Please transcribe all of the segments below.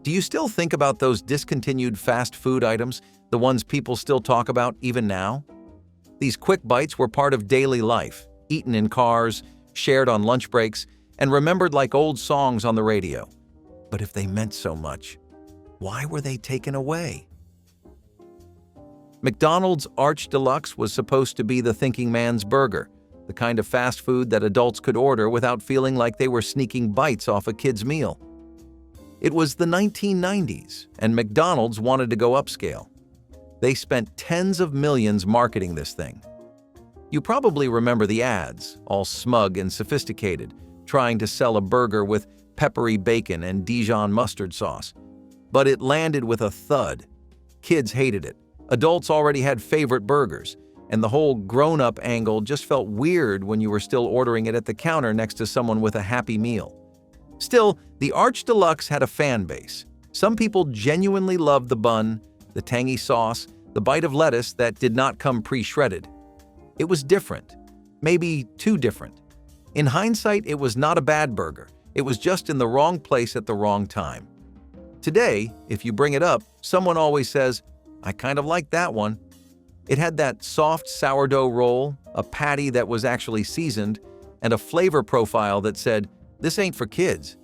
Do you still think about those discontinued fast food items, the ones people still talk about even now? These quick bites were part of daily life, eaten in cars, shared on lunch breaks, and remembered like old songs on the radio. But if they meant so much, why were they taken away? McDonald's Arch Deluxe was supposed to be the thinking man's burger, the kind of fast food that adults could order without feeling like they were sneaking bites off a kid's meal. It was the 1990s, and McDonald's wanted to go upscale. They spent tens of millions marketing this thing. You probably remember the ads, all smug and sophisticated, trying to sell a burger with peppery bacon and Dijon mustard sauce. But it landed with a thud. Kids hated it. Adults already had favorite burgers, and the whole grown-up angle just felt weird when you were still ordering it at the counter next to someone with a Happy Meal. Still, the Arch Deluxe had a fan base. Some people genuinely loved the bun, the tangy sauce, the bite of lettuce that did not come pre-shredded. It was different, maybe too different. In hindsight, it was not a bad burger. It was just in the wrong place at the wrong time. Today, if you bring it up, someone always says, "I kind of like that one." It had that soft sourdough roll, a patty that was actually seasoned, and a flavor profile that said, "This ain't for kids."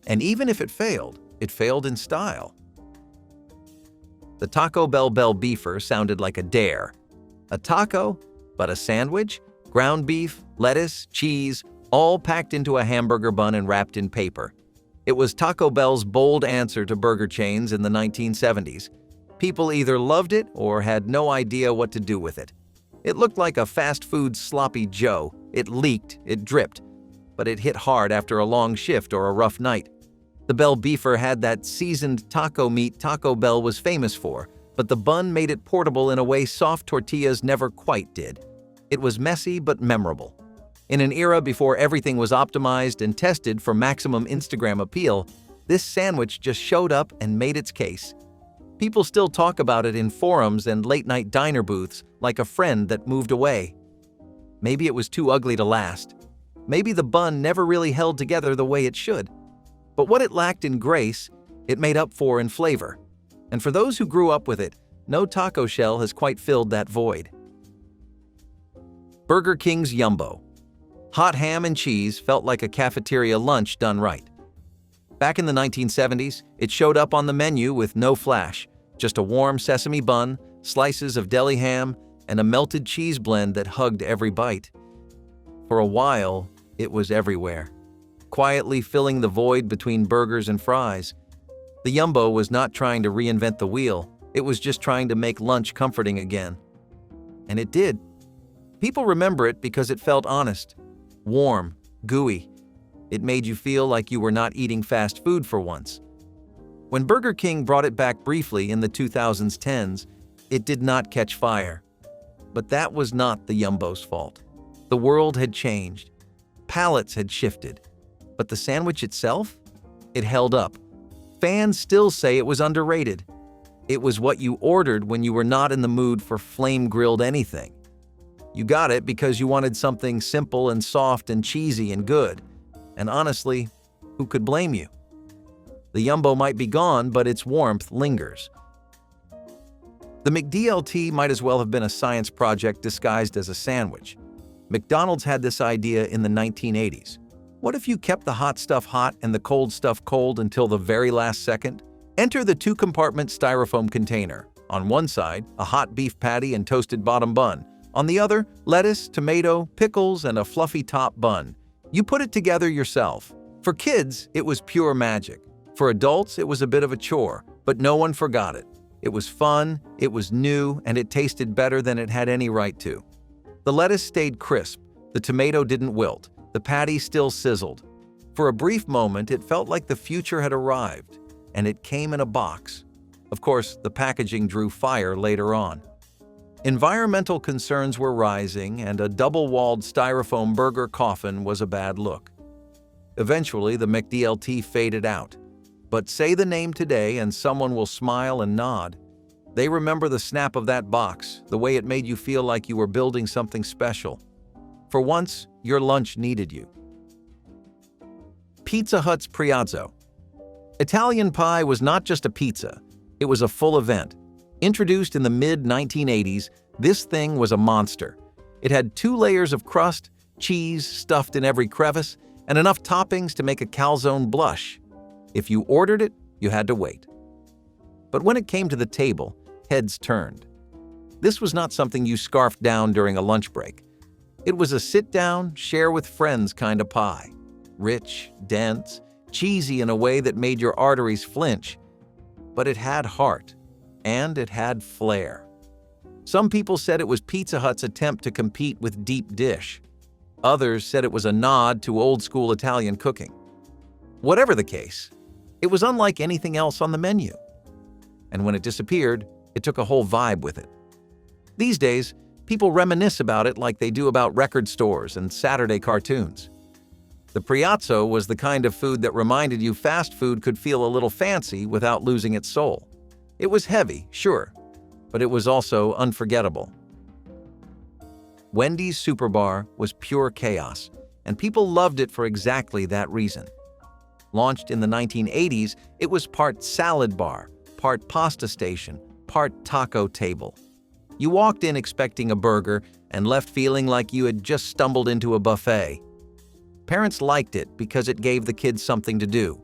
And even if it failed in style. The Taco Bell Beefer sounded like a dare. A taco, but a sandwich, ground beef, lettuce, cheese, all packed into a hamburger bun and wrapped in paper. It was Taco Bell's bold answer to burger chains in the 1970s. People either loved it or had no idea what to do with it. It looked like a fast food sloppy Joe. It leaked, it dripped, but it hit hard after a long shift or a rough night. The Bell Beefer had that seasoned taco meat Taco Bell was famous for, but the bun made it portable in a way soft tortillas never quite did. It was messy but memorable. In an era before everything was optimized and tested for maximum Instagram appeal, this sandwich just showed up and made its case. People still talk about it in forums and late-night diner booths like a friend that moved away. Maybe it was too ugly to last. Maybe the bun never really held together the way it should. But what it lacked in grace, it made up for in flavor. And for those who grew up with it, no taco shell has quite filled that void. Burger King's Yumbo. Hot ham and cheese felt like a cafeteria lunch done right. Back in the 1970s, it showed up on the menu with no flash, just a warm sesame bun, slices of deli ham, and a melted cheese blend that hugged every bite. For a while, it was everywhere, quietly filling the void between burgers and fries. The Yumbo was not trying to reinvent the wheel, it was just trying to make lunch comforting again. And it did. People remember it because it felt honest, warm, gooey. It made you feel like you were not eating fast food for once. When Burger King brought it back briefly in the 2010s, it did not catch fire. But that was not the Yumbo's fault. The world had changed. Palates had shifted. But the sandwich itself? It held up. Fans still say it was underrated. It was what you ordered when you were not in the mood for flame-grilled anything. You got it because you wanted something simple and soft and cheesy and good. And honestly, who could blame you? The Yumbo might be gone, but its warmth lingers. The McDLT might as well have been a science project disguised as a sandwich. McDonald's had this idea in the 1980s. What if you kept the hot stuff hot and the cold stuff cold until the very last second? Enter the two-compartment styrofoam container. On one side, a hot beef patty and toasted bottom bun. On the other, lettuce, tomato, pickles, and a fluffy top bun. You put it together yourself. For kids, it was pure magic. For adults, it was a bit of a chore, but no one forgot it. It was fun, it was new, and it tasted better than it had any right to. The lettuce stayed crisp, the tomato didn't wilt, the patty still sizzled. For a brief moment, it felt like the future had arrived, and it came in a box. Of course, the packaging drew fire later on. Environmental concerns were rising, and a double-walled styrofoam burger coffin was a bad look. Eventually, the McDLT faded out. But say the name today and someone will smile and nod. They remember the snap of that box, the way it made you feel like you were building something special. For once, your lunch needed you. Pizza Hut's Prizo. Italian pie was not just a pizza, it was a full event. Introduced in the mid-1980s, this thing was a monster. It had 2 layers of crust, cheese stuffed in every crevice, and enough toppings to make a calzone blush. If you ordered it, you had to wait. But when it came to the table, heads turned. This was not something you scarfed down during a lunch break. It was a sit-down, share-with-friends kind of pie. Rich, dense, cheesy in a way that made your arteries flinch. But it had heart, and it had flair. Some people said it was Pizza Hut's attempt to compete with deep dish. Others said it was a nod to old-school Italian cooking. Whatever the case, it was unlike anything else on the menu. And when it disappeared, it took a whole vibe with it. These days, people reminisce about it like they do about record stores and Saturday cartoons. The Prizo was the kind of food that reminded you fast food could feel a little fancy without losing its soul. It was heavy, sure, but it was also unforgettable. Wendys Superbar was pure chaos, and people loved it for exactly that reason. Launched in the 1980s, it was part salad bar, part pasta station, part taco table. You walked in expecting a burger and left feeling like you had just stumbled into a buffet. Parents liked it because it gave the kids something to do.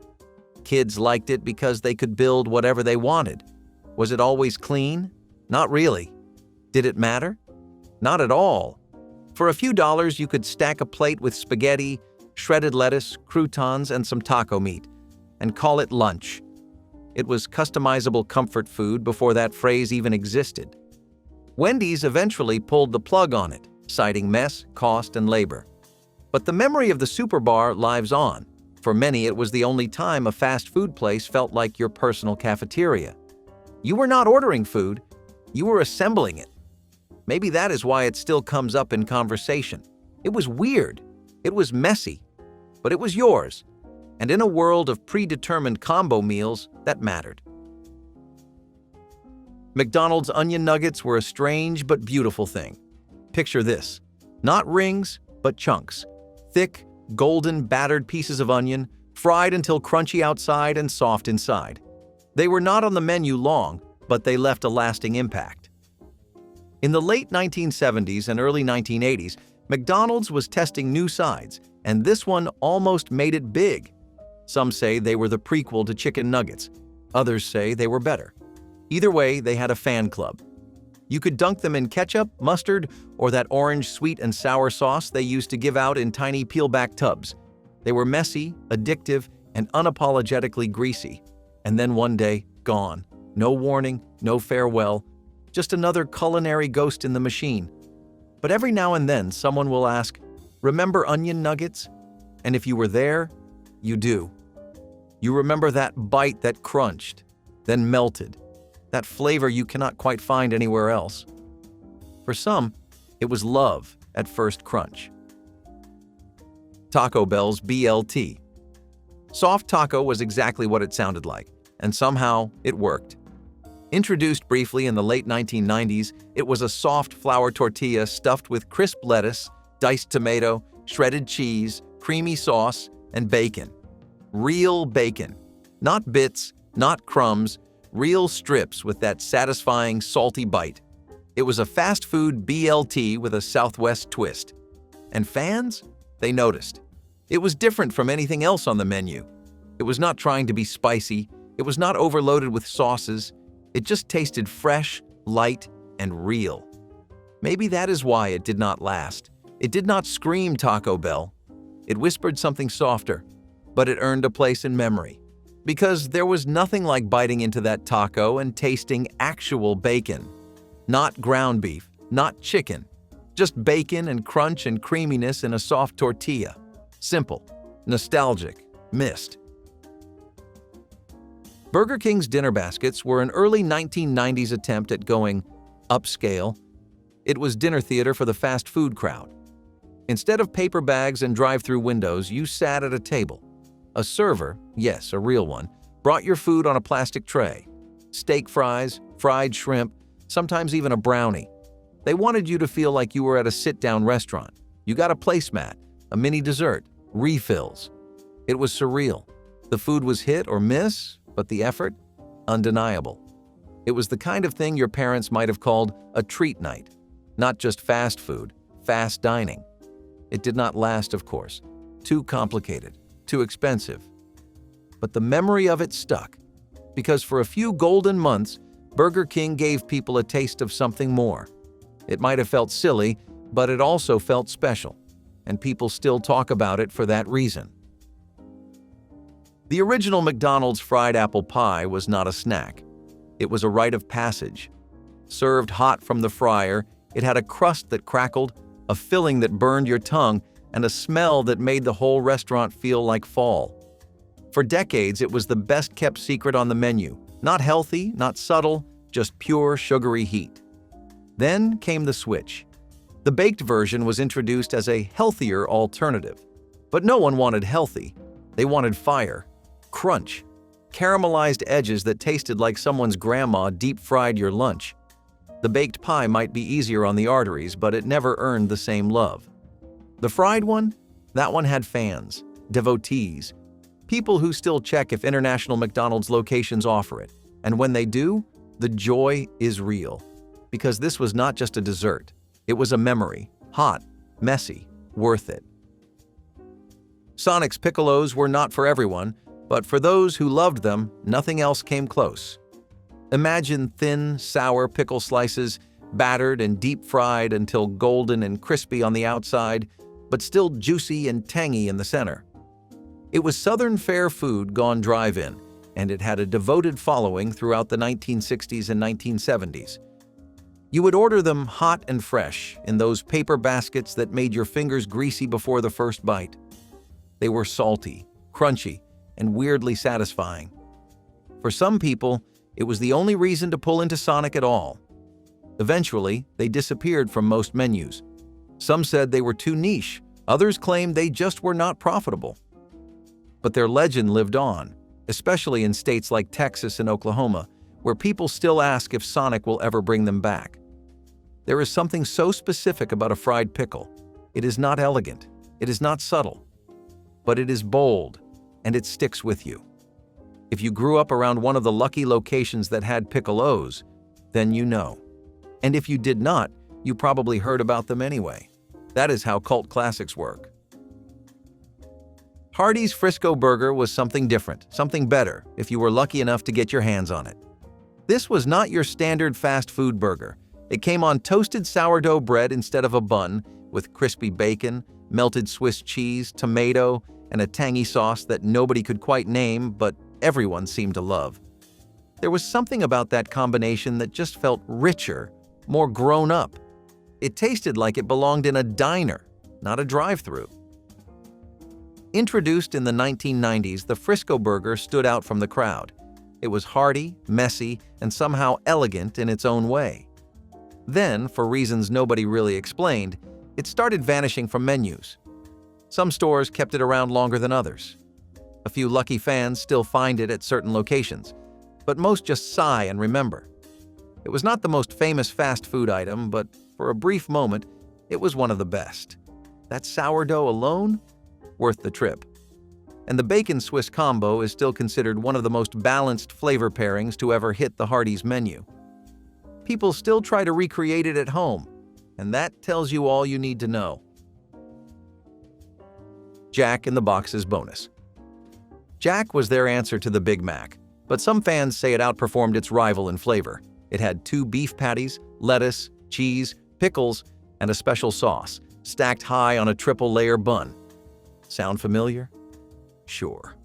Kids liked it because they could build whatever they wanted. Was it always clean? Not really. Did it matter? Not at all. For a few dollars, you could stack a plate with spaghetti, shredded lettuce, croutons, and some taco meat, and call it lunch. It was customizable comfort food before that phrase even existed. Wendys eventually pulled the plug on it, citing mess, cost, and labor. But the memory of the Superbar lives on. For many, it was the only time a fast food place felt like your personal cafeteria. You were not ordering food, you were assembling it. Maybe that is why it still comes up in conversation. It was weird, it was messy, but it was yours. And in a world of predetermined combo meals, that mattered. McDonald's onion nuggets were a strange but beautiful thing. Picture this: not rings, but chunks. Thick, golden, battered pieces of onion, fried until crunchy outside and soft inside. They were not on the menu long, but they left a lasting impact. In the late 1970s and early 1980s, McDonald's was testing new sides, and this one almost made it big. Some say they were the prequel to chicken nuggets. Others say they were better. Either way, they had a fan club. You could dunk them in ketchup, mustard, or that orange sweet and sour sauce they used to give out in tiny peel-back tubs. They were messy, addictive, and unapologetically greasy. And then one day, gone. No warning, no farewell, just another culinary ghost in the machine. But every now and then, someone will ask, "Remember onion nuggets?" And if you were there, you do. You remember that bite that crunched, then melted. That flavor you cannot quite find anywhere else. For some, it was love at first crunch. Taco Bell's BLT. Soft taco was exactly what it sounded like, and somehow it worked. Introduced briefly in the late 1990s, it was a soft flour tortilla stuffed with crisp lettuce, diced tomato, shredded cheese, creamy sauce, and bacon. Real bacon. Not bits, not crumbs, real strips with that satisfying, salty bite. It was a fast food BLT with a Southwest twist. And fans? They noticed. It was different from anything else on the menu. It was not trying to be spicy. It was not overloaded with sauces. It just tasted fresh, light, and real. Maybe that is why it did not last. It did not scream Taco Bell. It whispered something softer, but it earned a place in memory. Because there was nothing like biting into that taco and tasting actual bacon. Not ground beef, not chicken. Just bacon and crunch and creaminess in a soft tortilla. Simple, nostalgic, missed. Burger King's dinner baskets were an early 1990s attempt at going upscale. It was dinner theater for the fast food crowd. Instead of paper bags and drive-through windows, you sat at a table. A server, yes, a real one, brought your food on a plastic tray. Steak fries, fried shrimp, sometimes even a brownie. They wanted you to feel like you were at a sit-down restaurant. You got a placemat, a mini dessert, refills. It was surreal. The food was hit or miss, but the effort? Undeniable. It was the kind of thing your parents might have called a treat night. Not just fast food, fast dining. It did not last, of course. Too complicated, too expensive. But the memory of it stuck, because for a few golden months, Burger King gave people a taste of something more. It might have felt silly, but it also felt special, and people still talk about it for that reason. The original McDonald's fried apple pie was not a snack. It was a rite of passage. Served hot from the fryer, it had a crust that crackled, a filling that burned your tongue, and a smell that made the whole restaurant feel like fall. For decades, it was the best-kept secret on the menu. Not healthy, not subtle, just pure sugary heat. Then came the switch. The baked version was introduced as a healthier alternative. But no one wanted healthy. They wanted fire, crunch, caramelized edges that tasted like someone's grandma deep-fried your lunch. The baked pie might be easier on the arteries, but it never earned the same love. The fried one? That one had fans, devotees, people who still check if international McDonald's locations offer it. And when they do, the joy is real. Because this was not just a dessert. It was a memory. Hot, messy, worth it. Sonic's Piccolos were not for everyone, but for those who loved them, nothing else came close. Imagine thin, sour pickle slices, battered and deep-fried until golden and crispy on the outside, but still juicy and tangy in the center. It was Southern fare food gone drive-in, and it had a devoted following throughout the 1960s and 1970s. You would order them hot and fresh in those paper baskets that made your fingers greasy before the first bite. They were salty, crunchy, and weirdly satisfying. For some people, it was the only reason to pull into Sonic at all. Eventually, they disappeared from most menus. Some said they were too niche, others claimed they just were not profitable. But their legend lived on, especially in states like Texas and Oklahoma, where people still ask if Sonic will ever bring them back. There is something so specific about a fried pickle. It is not elegant, it is not subtle, but it is bold, and it sticks with you. If you grew up around one of the lucky locations that had Piccolos, then you know. And if you did not, you probably heard about them anyway. That is how cult classics work. Hardee's Frisco Burger was something different, something better, if you were lucky enough to get your hands on it. This was not your standard fast food burger. It came on toasted sourdough bread instead of a bun, with crispy bacon, melted Swiss cheese, tomato, and a tangy sauce that nobody could quite name, but everyone seemed to love. There was something about that combination that just felt richer, more grown up. It tasted like it belonged in a diner, not a drive-thru. Introduced in the 1990s, the Frisco Burger stood out from the crowd. It was hearty, messy, and somehow elegant in its own way. Then, for reasons nobody really explained, it started vanishing from menus. Some stores kept it around longer than others. A few lucky fans still find it at certain locations, but most just sigh and remember. It was not the most famous fast food item, but for a brief moment, it was one of the best. That sourdough alone? Worth the trip. And the bacon Swiss combo is still considered one of the most balanced flavor pairings to ever hit the Hardee's menu. People still try to recreate it at home, and that tells you all you need to know. Jack in the Box's bonus. Jack was their answer to the Big Mac, but some fans say it outperformed its rival in flavor. It had 2 beef patties, lettuce, cheese, pickles, and a special sauce, stacked high on a triple-layer bun. Sound familiar? Sure.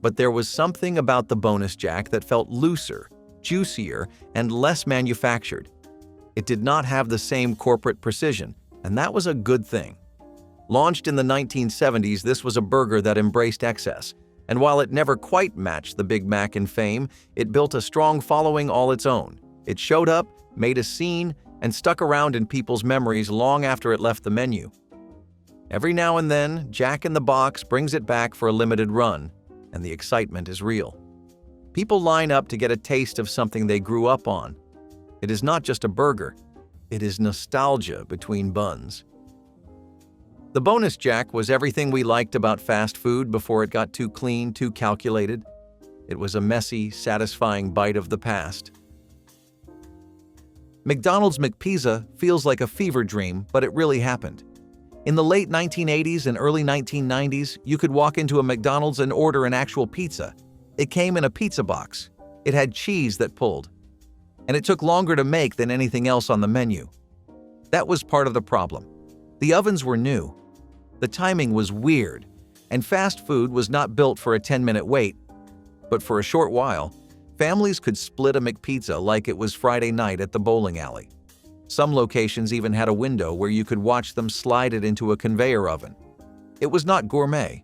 But there was something about the bonus Jack that felt looser, juicier, and less manufactured. It did not have the same corporate precision, and that was a good thing. Launched in the 1970s, this was a burger that embraced excess, and while it never quite matched the Big Mac in fame, it built a strong following all its own. It showed up, made a scene, and stuck around in people's memories long after it left the menu. Every now and then, Jack in the Box brings it back for a limited run, and the excitement is real. People line up to get a taste of something they grew up on. It is not just a burger, it is nostalgia between buns. The bonus jack was everything we liked about fast food before it got too clean, too calculated. It was a messy, satisfying bite of the past. McDonald's McPa feels like a fever dream, but it really happened. In the late 1980s and early 1990s, you could walk into a McDonald's and order an actual pizza. It came in a pizza box. It had cheese that pulled. And it took longer to make than anything else on the menu. That was part of the problem. The ovens were new. The timing was weird, and fast food was not built for a 10-minute wait. But for a short while, families could split a McPizza like it was Friday night at the bowling alley. Some locations even had a window where you could watch them slide it into a conveyor oven. It was not gourmet,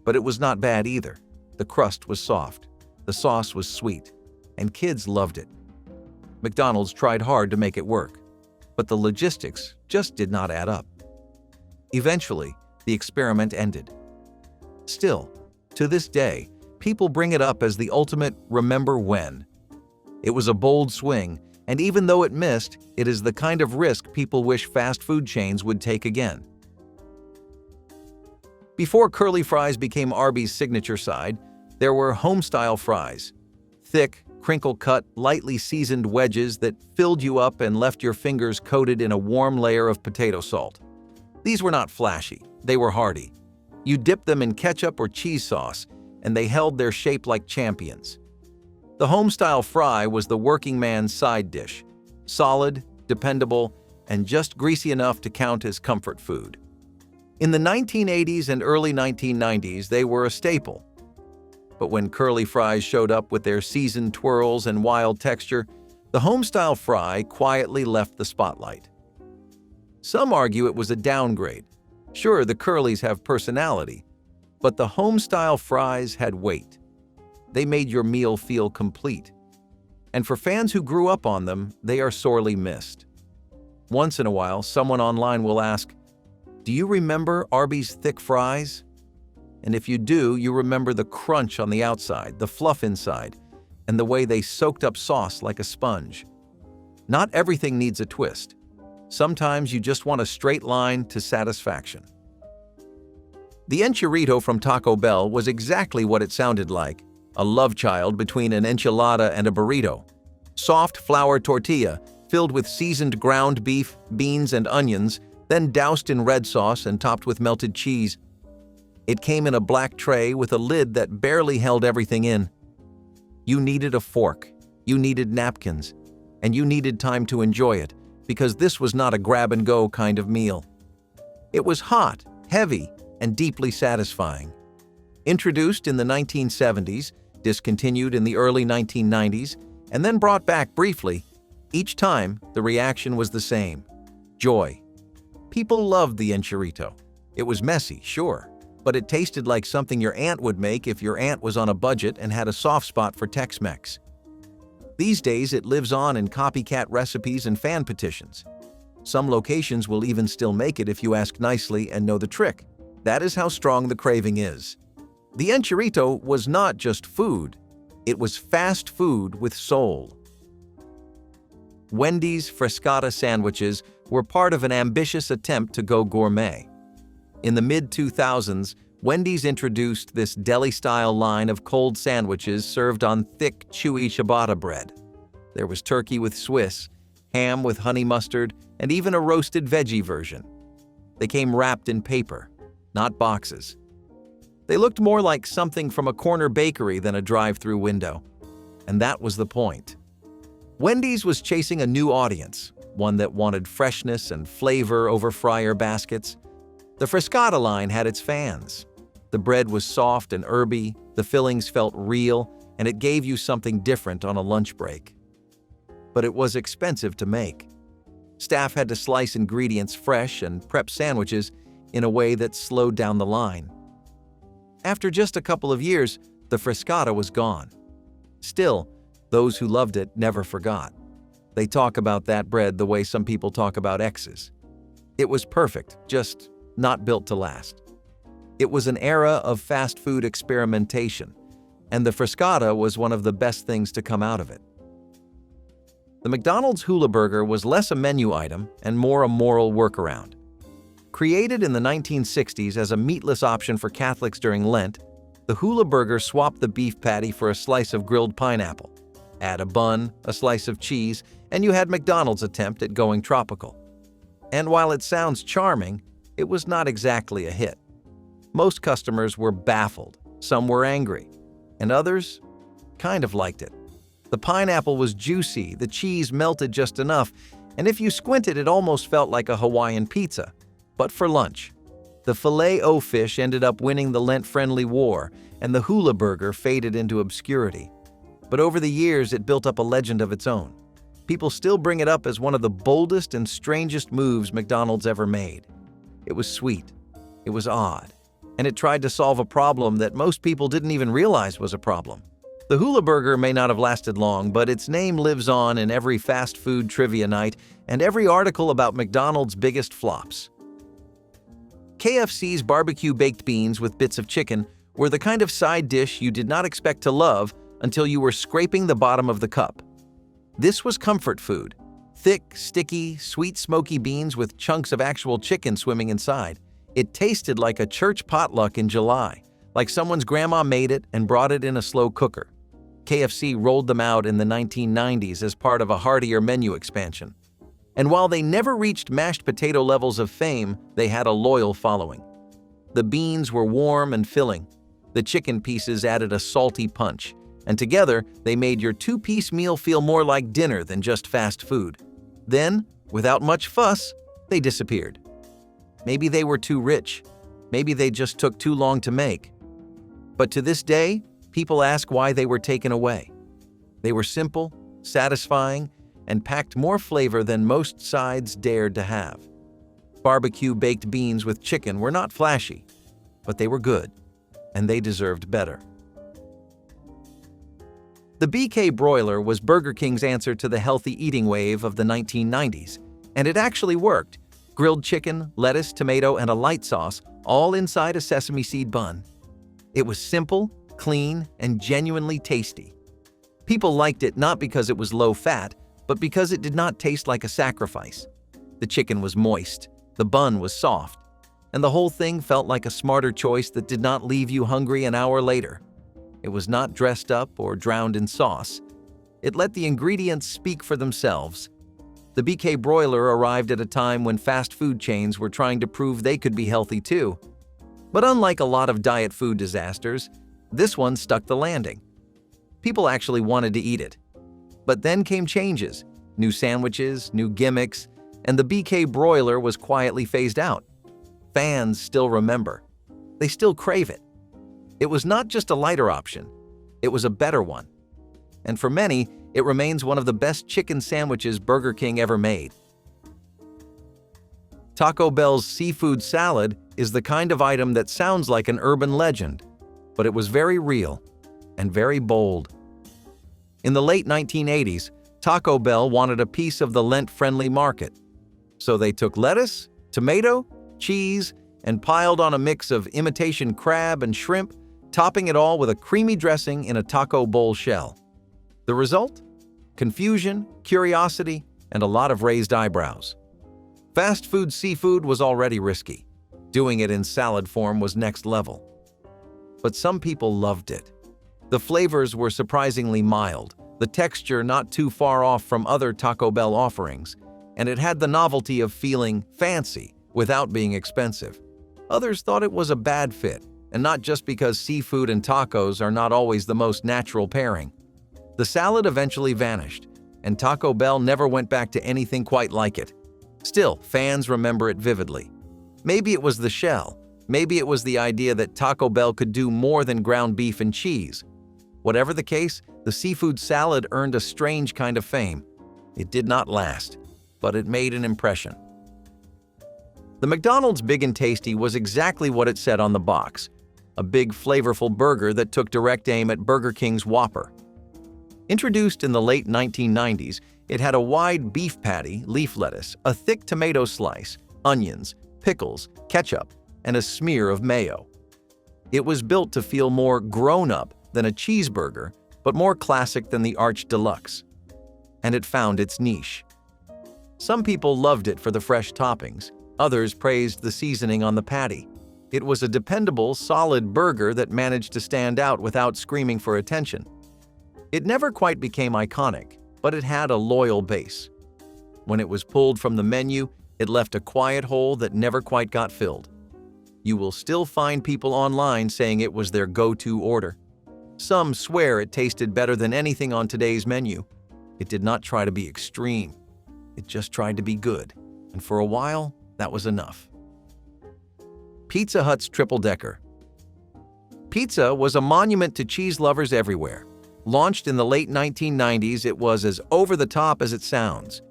but it was not bad either. The crust was soft, the sauce was sweet, and kids loved it. McDonald's tried hard to make it work, but the logistics just did not add up. Eventually, the experiment ended. Still, to this day, people bring it up as the ultimate remember when. It was a bold swing, and even though it missed, it is the kind of risk people wish fast food chains would take again. Before curly fries became Arby's signature side, there were home-style fries. Thick, crinkle-cut, lightly seasoned wedges that filled you up and left your fingers coated in a warm layer of potato salt. These were not flashy, they were hearty. You dipped them in ketchup or cheese sauce, and they held their shape like champions. The home-style fry was the working man's side dish, solid, dependable, and just greasy enough to count as comfort food. In the 1980s and early 1990s, they were a staple. But when curly fries showed up with their seasoned twirls and wild texture, the home-style fry quietly left the spotlight. Some argue it was a downgrade. Sure, the curlies have personality, but the home-style fries had weight. They made your meal feel complete. And for fans who grew up on them, they are sorely missed. Once in a while, someone online will ask, "Do you remember Arby's thick fries?" And if you do, you remember the crunch on the outside, the fluff inside, and the way they soaked up sauce like a sponge. Not everything needs a twist. Sometimes you just want a straight line to satisfaction. The Enchurito from Taco Bell was exactly what it sounded like, a love child between an enchilada and a burrito. Soft flour tortilla filled with seasoned ground beef, beans, and onions, then doused in red sauce and topped with melted cheese. It came in a black tray with a lid that barely held everything in. You needed a fork, you needed napkins, and you needed time to enjoy it, because this was not a grab-and-go kind of meal. It was hot, heavy, and deeply satisfying. Introduced in the 1970s, discontinued in the early 1990s, and then brought back briefly, each time the reaction was the same: joy. People loved the Enchurito. It was messy, sure, but it tasted like something your aunt would make if your aunt was on a budget and had a soft spot for Tex-Mex. These days, it lives on in copycat recipes and fan petitions. Some locations will even still make it if you ask nicely and know the trick. That is how strong the craving is. The Enchurito was not just food, it was fast food with soul. Wendys Frescata sandwiches were part of an ambitious attempt to go gourmet. In the mid-2000s, Wendys introduced this deli-style line of cold sandwiches served on thick, chewy ciabatta bread. There was turkey with Swiss, ham with honey mustard, and even a roasted veggie version. They came wrapped in paper, not boxes. They looked more like something from a corner bakery than a drive-through window. And that was the point. Wendys was chasing a new audience, one that wanted freshness and flavor over fryer baskets. The Frescata line had its fans. The bread was soft and herby, the fillings felt real, and it gave you something different on a lunch break. But it was expensive to make. Staff had to slice ingredients fresh and prep sandwiches in a way that slowed down the line. After just a couple of years, the Frescata was gone. Still, those who loved it never forgot. They talk about that bread the way some people talk about X's. It was perfect, just not built to last. It was an era of fast food experimentation, and the Frescata was one of the best things to come out of it. The McDonald's Hoola burger was less a menu item and more a moral workaround. Created in the 1960s as a meatless option for Catholics during Lent, the Hoola burger swapped the beef patty for a slice of grilled pineapple. Add a bun, a slice of cheese, and you had McDonald's attempt at going tropical. And while it sounds charming, it was not exactly a hit. Most customers were baffled, some were angry, and others kind of liked it. The pineapple was juicy, the cheese melted just enough, and if you squinted, it almost felt like a Hawaiian pizza. But for lunch, the filet-o-fish ended up winning the Lent-friendly war, and the Hoola burger faded into obscurity. But over the years, it built up a legend of its own. People still bring it up as one of the boldest and strangest moves McDonald's ever made. It was sweet, it was odd, and it tried to solve a problem that most people didn't even realize was a problem. The Hoola burger may not have lasted long, but its name lives on in every fast food trivia night and every article about McDonald's biggest flops. KFC's barbecue baked beans with bits of chicken were the kind of side dish you did not expect to love until you were scraping the bottom of the cup. This was comfort food. Thick, sticky, sweet smoky beans with chunks of actual chicken swimming inside. It tasted like a church potluck in July, like someone's grandma made it and brought it in a slow cooker. KFC rolled them out in the 1990s as part of a heartier menu expansion. And while they never reached mashed potato levels of fame, they had a loyal following. The beans were warm and filling. The chicken pieces added a salty punch. And together, they made your two-piece meal feel more like dinner than just fast food. Then, without much fuss, they disappeared. Maybe they were too rich. Maybe they just took too long to make. But to this day, people ask why they were taken away. They were simple, satisfying, and packed more flavor than most sides dared to have. Barbecue baked beans with chicken were not flashy, but they were good, and they deserved better. The BK Broiler was Burger King's answer to the healthy eating wave of the 1990s, and it actually worked. Grilled chicken, lettuce, tomato, and a light sauce, all inside a sesame seed bun. It was simple, clean, and genuinely tasty. People liked it not because it was low-fat, but because it did not taste like a sacrifice. The chicken was moist, the bun was soft, and the whole thing felt like a smarter choice that did not leave you hungry an hour later. It was not dressed up or drowned in sauce. It let the ingredients speak for themselves. The BK Broiler arrived at a time when fast food chains were trying to prove they could be healthy too. But unlike a lot of diet food disasters, this one stuck the landing. People actually wanted to eat it. But then came changes, new sandwiches, new gimmicks, and the BK Broiler was quietly phased out. Fans still remember. They still crave it. It was not just a lighter option, it was a better one. And for many, it remains one of the best chicken sandwiches Burger King ever made. Taco Bell's seafood salad is the kind of item that sounds like an urban legend, but it was very real and very bold. In the late 1980s, Taco Bell wanted a piece of the Lent-friendly market. So they took lettuce, tomato, cheese, and piled on a mix of imitation crab and shrimp, topping it all with a creamy dressing in a taco bowl shell. The result? Confusion, curiosity, and a lot of raised eyebrows. Fast food seafood was already risky. Doing it in salad form was next level. But some people loved it. The flavors were surprisingly mild, the texture not too far off from other Taco Bell offerings, and it had the novelty of feeling fancy without being expensive. Others thought it was a bad fit, and not just because seafood and tacos are not always the most natural pairing. The salad eventually vanished, and Taco Bell never went back to anything quite like it. Still, fans remember it vividly. Maybe it was the shell. Maybe it was the idea that Taco Bell could do more than ground beef and cheese. Whatever the case, the seafood salad earned a strange kind of fame. It did not last, but it made an impression. The McDonald's Big and Tasty was exactly what it said on the box, a big, flavorful burger that took direct aim at Burger King's Whopper. Introduced in the late 1990s, it had a wide beef patty, leaf lettuce, a thick tomato slice, onions, pickles, ketchup, and a smear of mayo. It was built to feel more grown-up than a cheeseburger, but more classic than the Arch Deluxe. And it found its niche. Some people loved it for the fresh toppings. Others praised the seasoning on the patty. It was a dependable, solid burger that managed to stand out without screaming for attention. It never quite became iconic, but it had a loyal base. When it was pulled from the menu, it left a quiet hole that never quite got filled. You will still find people online saying it was their go-to order. Some swear it tasted better than anything on today's menu. It did not try to be extreme. It just tried to be good, and for a while, that was enough. Pizza Hut's Triple Decker. Pizza was a monument to cheese lovers everywhere. Launched in the late 1990s, it was as over-the-top as it sounds.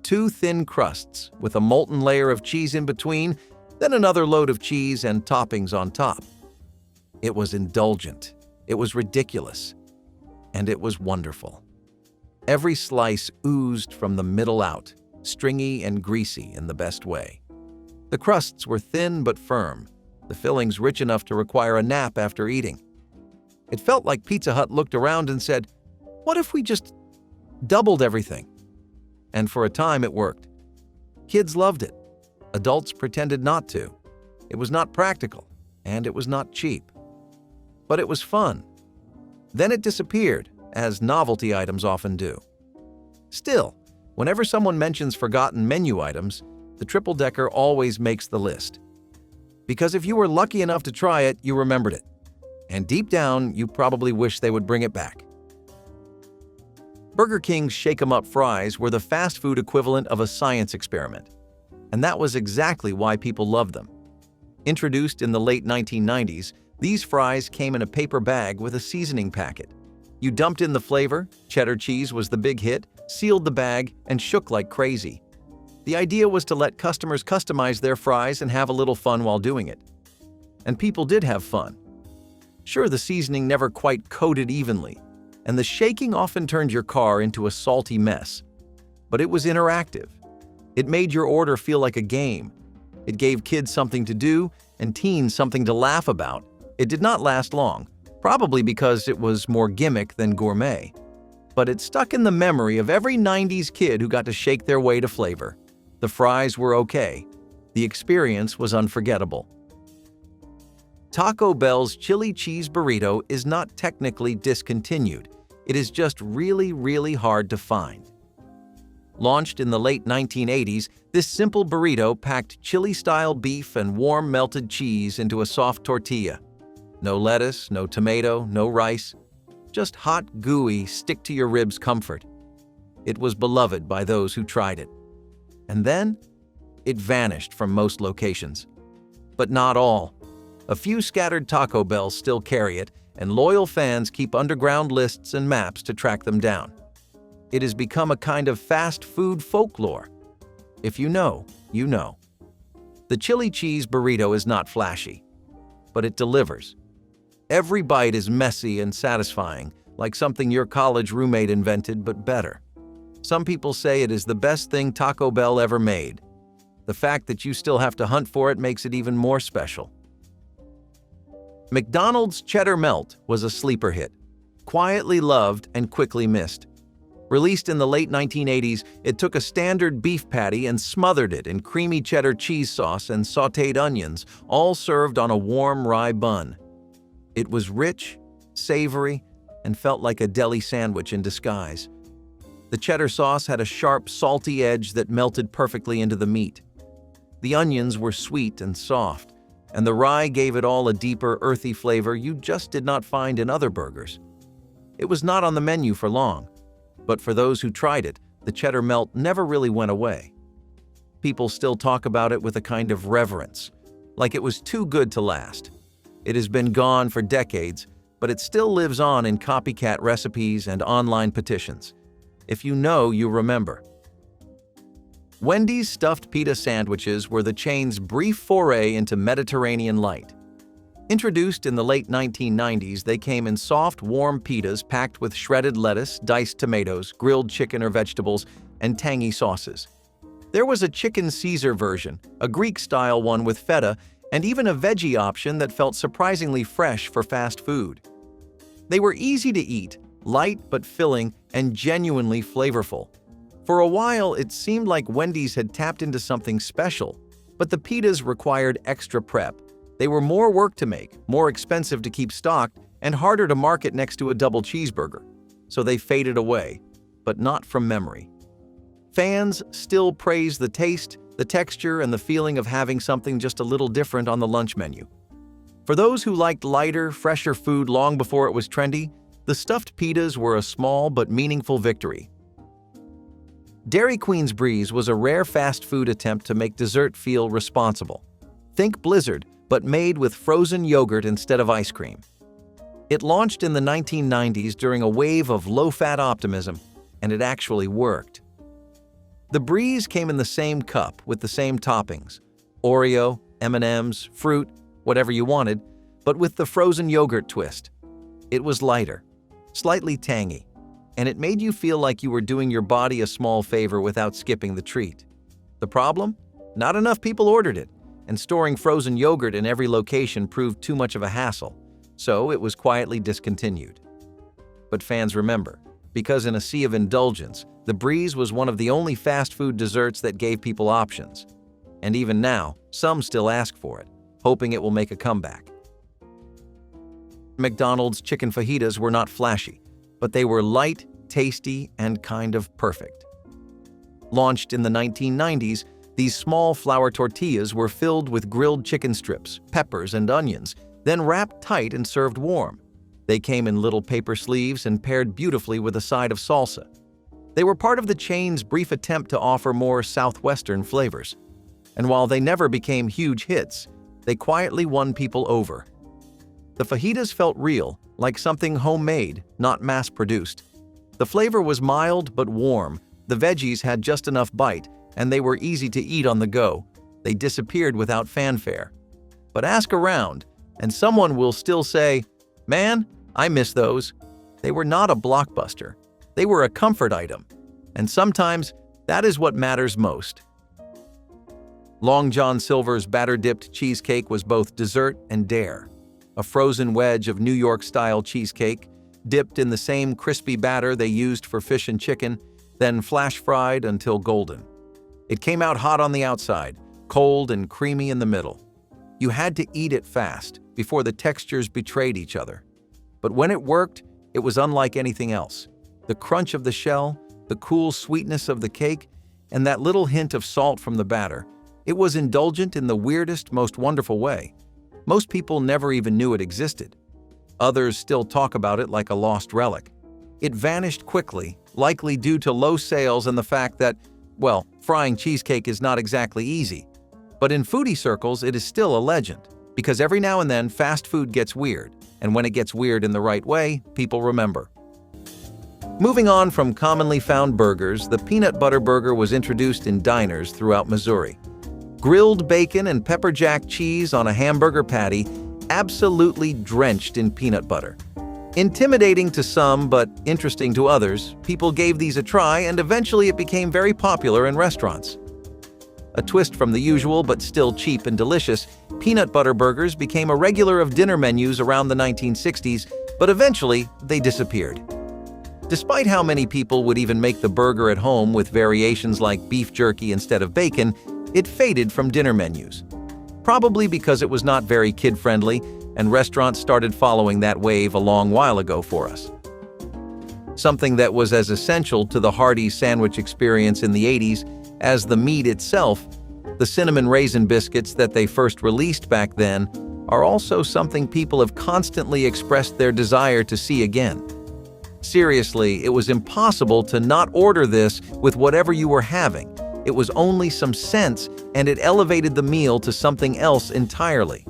2 thin crusts with a molten layer of cheese in between, then another load of cheese and toppings on top. It was indulgent, it was ridiculous, and it was wonderful. Every slice oozed from the middle out, stringy and greasy in the best way. The crusts were thin but firm, the fillings rich enough to require a nap after eating. It felt like Pizza Hut looked around and said, "What if we just doubled everything?" And for a time it worked. Kids loved it. Adults pretended not to. It was not practical, and it was not cheap. But it was fun. Then it disappeared, as novelty items often do. Still, whenever someone mentions forgotten menu items, the Triple Decker always makes the list. Because if you were lucky enough to try it, you remembered it. And deep down, you probably wish they would bring it back. Burger King's Shake 'em Up fries were the fast food equivalent of a science experiment. And that was exactly why people loved them. Introduced in the late 1990s, these fries came in a paper bag with a seasoning packet. You dumped in the flavor, cheddar cheese was the big hit, sealed the bag, and shook like crazy. The idea was to let customers customize their fries and have a little fun while doing it. And people did have fun. Sure, the seasoning never quite coated evenly, and the shaking often turned your car into a salty mess. But it was interactive. It made your order feel like a game. It gave kids something to do and teens something to laugh about. It did not last long, probably because it was more gimmick than gourmet. But it stuck in the memory of every 90s kid who got to shake their way to flavor. The fries were okay. The experience was unforgettable. Taco Bell's chili cheese burrito is not technically discontinued. It is just really, really hard to find. Launched in the late 1980s, this simple burrito packed chili-style beef and warm melted cheese into a soft tortilla. No lettuce, no tomato, no rice. Just hot, gooey, stick-to-your-ribs comfort. It was beloved by those who tried it. And then, it vanished from most locations. But not all. A few scattered Taco Bells still carry it, and loyal fans keep underground lists and maps to track them down. It has become a kind of fast food folklore. If you know, you know. The chili cheese burrito is not flashy, but it delivers. Every bite is messy and satisfying, like something your college roommate invented, but better. Some people say it is the best thing Taco Bell ever made. The fact that you still have to hunt for it makes it even more special. McDonald's Cheddar Melt was a sleeper hit, quietly loved and quickly missed. Released in the late 1980s, it took a standard beef patty and smothered it in creamy cheddar cheese sauce and sautéed onions, all served on a warm rye bun. It was rich, savory, and felt like a deli sandwich in disguise. The cheddar sauce had a sharp, salty edge that melted perfectly into the meat. The onions were sweet and soft, and the rye gave it all a deeper, earthy flavor you just did not find in other burgers. It was not on the menu for long, but for those who tried it, the cheddar melt never really went away. People still talk about it with a kind of reverence, like it was too good to last. It has been gone for decades, but it still lives on in copycat recipes and online petitions. If you know, you remember. Wendys Stuffed Pita sandwiches were the chain's brief foray into Mediterranean light. Introduced in the late 1990s, they came in soft, warm pitas packed with shredded lettuce, diced tomatoes, grilled chicken or vegetables, and tangy sauces. There was a chicken Caesar version, a Greek-style one with feta, and even a veggie option that felt surprisingly fresh for fast food. They were easy to eat, light but filling, and genuinely flavorful. For a while, it seemed like Wendys had tapped into something special, But the pitas required extra prep. They were more work to make, more expensive to keep stocked, and harder to market next to a double cheeseburger. So they faded away, but not from memory. Fans still praise the taste, the texture, and the feeling of having something just a little different on the lunch menu. For those who liked lighter, fresher food long before it was trendy, the stuffed pitas were a small but meaningful victory. Dairy Queen's Brie was a rare fast food attempt to make dessert feel responsible. Think Blizzard, but made with frozen yogurt instead of ice cream. It launched in the 1990s during a wave of low-fat optimism, and it actually worked. The Brie came in the same cup with the same toppings: Oreo, M&Ms, fruit, whatever you wanted, but with the frozen yogurt twist. It was lighter, slightly tangy, and it made you feel like you were doing your body a small favor without skipping the treat. The problem? Not enough people ordered it, and storing frozen yogurt in every location proved too much of a hassle, so it was quietly discontinued. But fans remember, because in a sea of indulgence, the Brie was one of the only fast food desserts that gave people options. And even now, some still ask for it, hoping it will make a comeback. McDonald's chicken fajitas were not flashy, but they were light, tasty, and kind of perfect. Launched in the 1990s, these small flour tortillas were filled with grilled chicken strips, peppers, and onions, then wrapped tight and served warm. They came in little paper sleeves and paired beautifully with a side of salsa. They were part of the chain's brief attempt to offer more Southwestern flavors. And while they never became huge hits, they quietly won people over. The fajitas felt real, like something homemade, not mass-produced. The flavor was mild but warm, the veggies had just enough bite, and they were easy to eat on the go. They disappeared without fanfare. But ask around, and someone will still say, "Man, I miss those." They were not a blockbuster. They were a comfort item. And sometimes, that is what matters most. Long John Silver's BatterDipped Cheesecake was both dessert and dare. A frozen wedge of New York-style cheesecake, dipped in the same crispy batter they used for fish and chicken, then flash-fried until golden. It came out hot on the outside, cold and creamy in the middle. You had to eat it fast, before the textures betrayed each other. But when it worked, it was unlike anything else. The crunch of the shell, the cool sweetness of the cake, and that little hint of salt from the batter. It was indulgent in the weirdest, most wonderful way. Most people never even knew it existed. Others still talk about it like a lost relic. It vanished quickly, likely due to low sales and the fact that, well, frying cheesecake is not exactly easy. But in foodie circles, it is still a legend, because every now and then fast food gets weird, and when it gets weird in the right way, people remember. Moving on from commonly found burgers, the peanut butter burger was introduced in diners throughout Missouri. Grilled bacon and pepper jack cheese on a hamburger patty, absolutely drenched in peanut butter. Intimidating to some, but interesting to others, people gave these a try and eventually it became very popular in restaurants. A twist from the usual, but still cheap and delicious, peanut butter burgers became a regular of dinner menus around the 1960s, but eventually they disappeared. Despite how many people would even make the burger at home with variations like beef jerky instead of bacon, it faded from dinner menus. Probably because it was not very kid-friendly, and restaurants started following that wave a long while ago for us. Something that was as essential to the hearty sandwich experience in the 80s as the meat itself, the cinnamon raisin biscuits that they first released back then, are also something people have constantly expressed their desire to see again. Seriously, it was impossible to not order this with whatever you were having. It was only some cents, and it elevated the meal to something else entirely.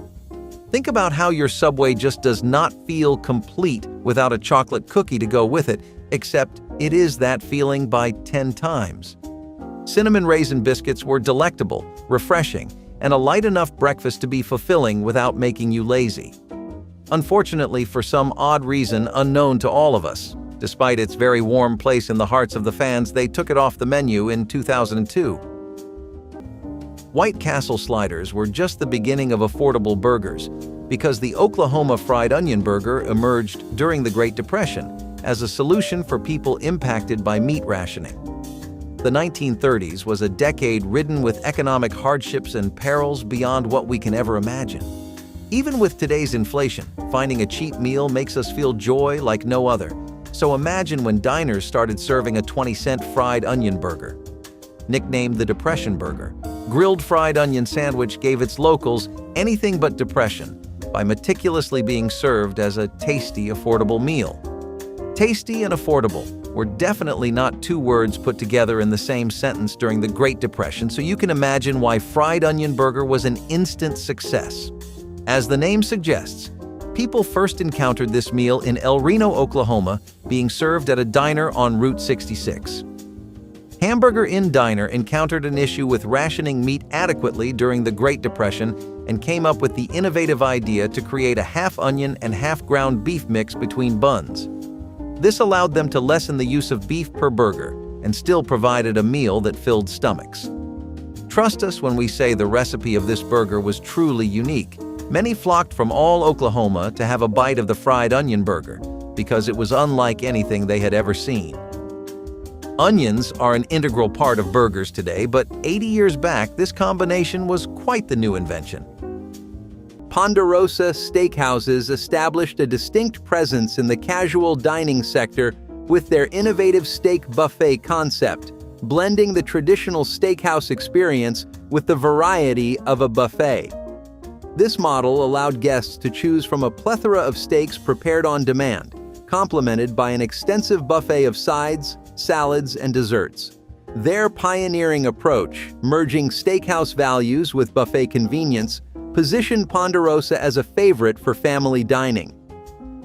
Think about how your Subway just does not feel complete without a chocolate cookie to go with it, except it is that feeling by 10 times. Cinnamon raisin biscuits were delectable, refreshing, and a light enough breakfast to be fulfilling without making you lazy. Unfortunately, for some odd reason unknown to all of us, despite its very warm place in the hearts of the fans, they took it off the menu in 2002. White Castle sliders were just the beginning of affordable burgers, because the Oklahoma fried onion burger emerged during the Great Depression as a solution for people impacted by meat rationing. The 1930s was a decade ridden with economic hardships and perils beyond what we can ever imagine. Even with today's inflation, finding a cheap meal makes us feel joy like no other. So imagine when diners started serving a 20-cent fried onion burger. Nicknamed the Depression Burger, grilled fried onion sandwich gave its locals anything but depression by meticulously being served as a tasty, affordable meal. Tasty and affordable were definitely not two words put together in the same sentence during the Great Depression, so you can imagine why fried onion burger was an instant success. As the name suggests, people first encountered this meal in El Reno, Oklahoma, being served at a diner on Route 66. Hamburger Inn Diner encountered an issue with rationing meat adequately during the Great Depression and came up with the innovative idea to create a half-onion and half-ground beef mix between buns. This allowed them to lessen the use of beef per burger and still provided a meal that filled stomachs. Trust us when we say the recipe of this burger was truly unique. Many flocked from all Oklahoma to have a bite of the fried onion burger because it was unlike anything they had ever seen. Onions are an integral part of burgers today, but 80 years back, this combination was quite the new invention. Ponderosa Steakhouses established a distinct presence in the casual dining sector with their innovative steak buffet concept, blending the traditional steakhouse experience with the variety of a buffet. This model allowed guests to choose from a plethora of steaks prepared on demand, complemented by an extensive buffet of sides, salads, and desserts. Their pioneering approach, merging steakhouse values with buffet convenience, positioned Ponderosa as a favorite for family dining.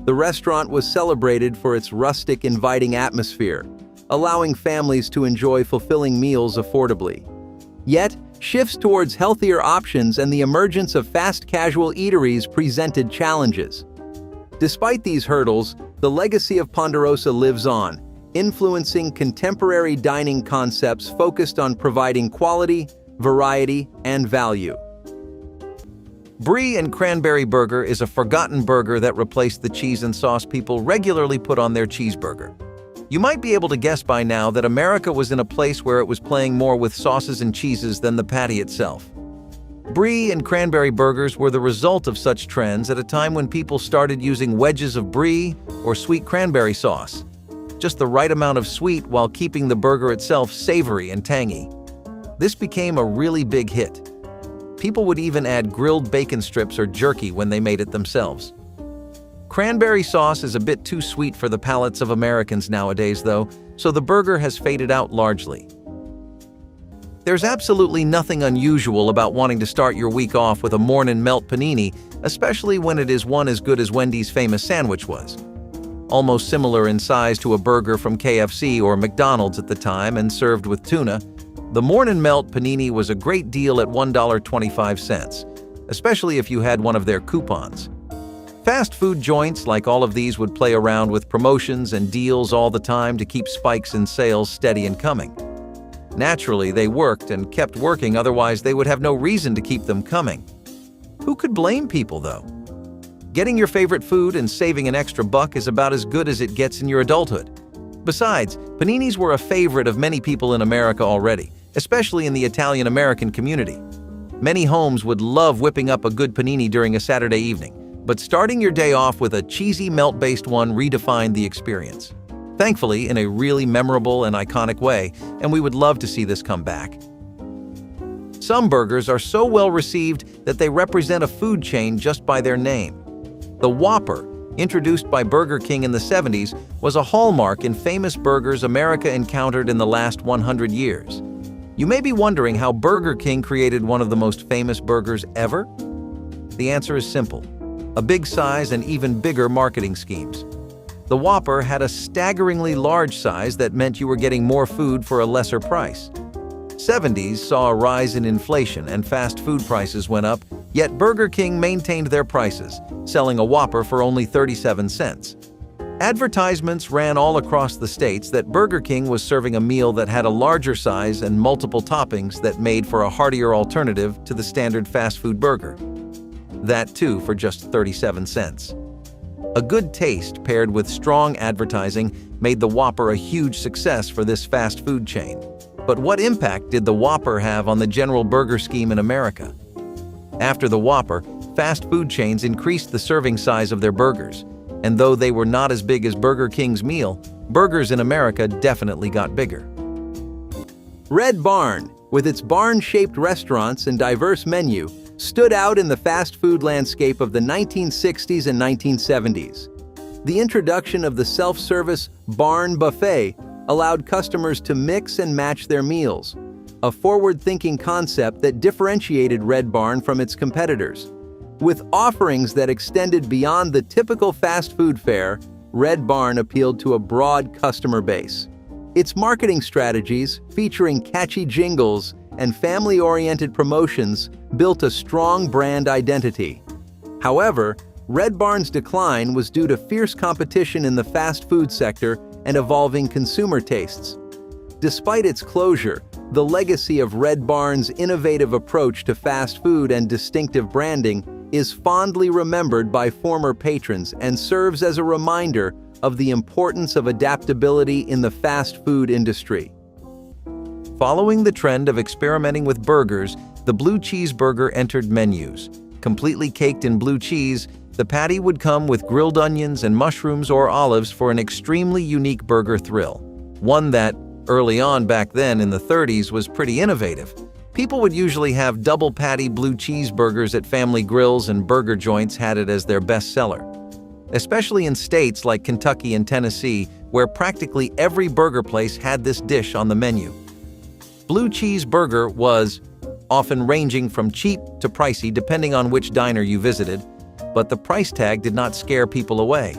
The restaurant was celebrated for its rustic, inviting atmosphere, allowing families to enjoy fulfilling meals affordably. Yet, shifts towards healthier options and the emergence of fast casual eateries presented challenges. Despite these hurdles, the legacy of Ponderosa lives on, influencing contemporary dining concepts focused on providing quality, variety, and value. Brie and Cranberry Burger is a forgotten burger that replaced the cheese and sauce people regularly put on their cheeseburger. You might be able to guess by now that America was in a place where it was playing more with sauces and cheeses than the patty itself. Brie and Cranberry Burgers were the result of such trends at a time when people started using wedges of Brie or sweet cranberry sauce. Just the right amount of sweet while keeping the burger itself savory and tangy. This became a really big hit. People would even add grilled bacon strips or jerky when they made it themselves. Cranberry sauce is a bit too sweet for the palates of Americans nowadays, though, so the burger has faded out largely. There's absolutely nothing unusual about wanting to start your week off with a morning melt panini, especially when it is one as good as Wendy's famous sandwich was. Almost similar in size to a burger from KFC or McDonald's at the time and served with tuna, the Morning Melt Panini was a great deal at $1.25, especially if you had one of their coupons. Fast food joints like all of these would play around with promotions and deals all the time to keep spikes in sales steady and coming. Naturally, they worked and kept working, otherwise they would have no reason to keep them coming. Who could blame people, though? Getting your favorite food and saving an extra buck is about as good as it gets in your adulthood. Besides, paninis were a favorite of many people in America already, especially in the Italian-American community. Many homes would love whipping up a good panini during a Saturday evening, but starting your day off with a cheesy melt-based one redefined the experience. Thankfully, in a really memorable and iconic way, and we would love to see this come back. Some burgers are so well received that they represent a food chain just by their name. The Whopper, introduced by Burger King in the 70s, was a hallmark in famous burgers America encountered in the last 100 years. You may be wondering how Burger King created one of the most famous burgers ever? The answer is simple: a big size and even bigger marketing schemes. The Whopper had a staggeringly large size that meant you were getting more food for a lesser price. 70s saw a rise in inflation and fast food prices went up, yet Burger King maintained their prices, selling a Whopper for only 37 cents. Advertisements ran all across the states that Burger King was serving a meal that had a larger size and multiple toppings that made for a heartier alternative to the standard fast food burger. That too for just 37 cents. A good taste paired with strong advertising made the Whopper a huge success for this fast food chain. But what impact did the Whopper have on the general burger scheme in America? After the Whopper, fast food chains increased the serving size of their burgers. And though they were not as big as Burger King's meal, burgers in America definitely got bigger. Red Barn, with its barn-shaped restaurants and diverse menu, stood out in the fast food landscape of the 1960s and 1970s. The introduction of the self-service barn buffet allowed customers to mix and match their meals, a forward-thinking concept that differentiated Red Barn from its competitors. With offerings that extended beyond the typical fast food fare, Red Barn appealed to a broad customer base. Its marketing strategies, featuring catchy jingles and family-oriented promotions, built a strong brand identity. However, Red Barn's decline was due to fierce competition in the fast food sector and evolving consumer tastes. Despite its closure, the legacy of Red Barn's innovative approach to fast food and distinctive branding is fondly remembered by former patrons and serves as a reminder of the importance of adaptability in the fast food industry. Following the trend of experimenting with burgers, the blue cheeseburger entered menus. Completely caked in blue cheese, the patty would come with grilled onions and mushrooms or olives for an extremely unique burger thrill. One that, early on back then in the 30s, was pretty innovative. People would usually have double patty blue cheeseburgers at family grills, and burger joints had it as their best seller. Especially in states like Kentucky and Tennessee, where practically every burger place had this dish on the menu. Blue cheeseburger was often ranging from cheap to pricey depending on which diner you visited, but the price tag did not scare people away.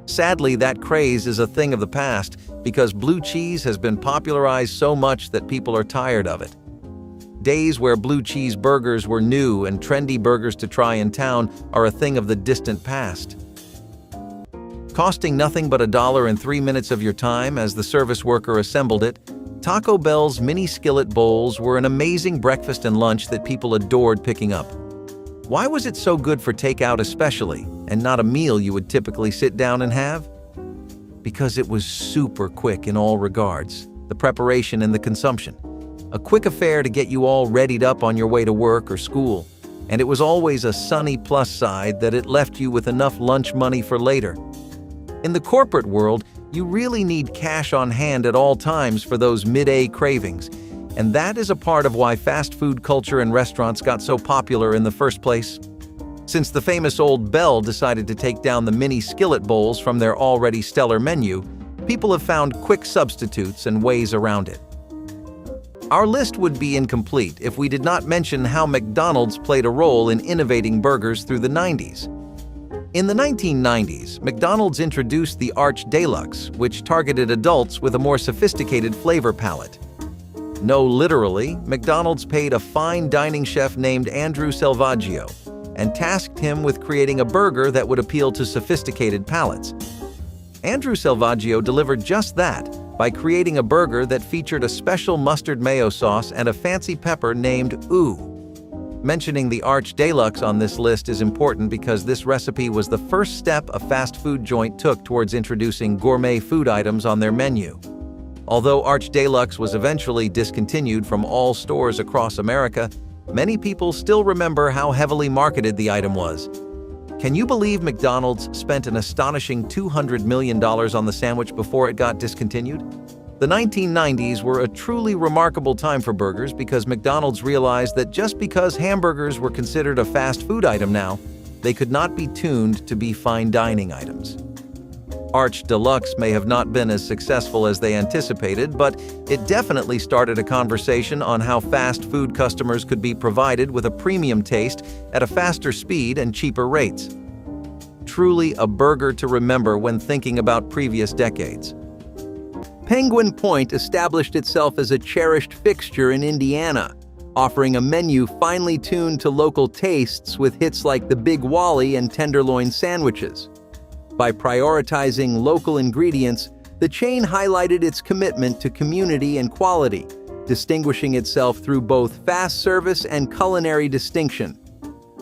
Sadly, that craze is a thing of the past because blue cheese has been popularized so much that people are tired of it. Days where blue cheese burgers were new and trendy burgers to try in town are a thing of the distant past. Costing nothing but $1 and 3 minutes of your time as the service worker assembled it, Taco Bell's mini skillet bowls were an amazing breakfast and lunch that people adored picking up. Why was it so good for takeout especially, and not a meal you would typically sit down and have? Because it was super quick in all regards, the preparation and the consumption. A quick affair to get you all readied up on your way to work or school, and it was always a sunny plus side that it left you with enough lunch money for later. In the corporate world, you really need cash on hand at all times for those mid-A cravings, and that is a part of why fast food culture and restaurants got so popular in the first place. Since the famous old Bell decided to take down the mini skillet bowls from their already stellar menu, people have found quick substitutes and ways around it. Our list would be incomplete if we did not mention how McDonald's played a role in innovating burgers through the 90s. In the 1990s, McDonald's introduced the Arch Deluxe, which targeted adults with a more sophisticated flavor palette. No, literally, McDonald's paid a fine dining chef named Andrew Selvaggio and tasked him with creating a burger that would appeal to sophisticated palates. Andrew Selvaggio delivered just that by creating a burger that featured a special mustard mayo sauce and a fancy pepper named Ooh. Mentioning the Arch Deluxe on this list is important because this recipe was the first step a fast food joint took towards introducing gourmet food items on their menu. Although Arch Deluxe was eventually discontinued from all stores across America, many people still remember how heavily marketed the item was. Can you believe McDonald's spent an astonishing $200 million on the sandwich before it got discontinued? The 1990s were a truly remarkable time for burgers because McDonald's realized that just because hamburgers were considered a fast food item now, they could not be tuned to be fine dining items. Arch Deluxe may have not been as successful as they anticipated, but it definitely started a conversation on how fast food customers could be provided with a premium taste at a faster speed and cheaper rates. Truly a burger to remember when thinking about previous decades. Penguin Point established itself as a cherished fixture in Indiana, offering a menu finely tuned to local tastes with hits like the Big Wally and tenderloin sandwiches. By prioritizing local ingredients, the chain highlighted its commitment to community and quality, distinguishing itself through both fast service and culinary distinction.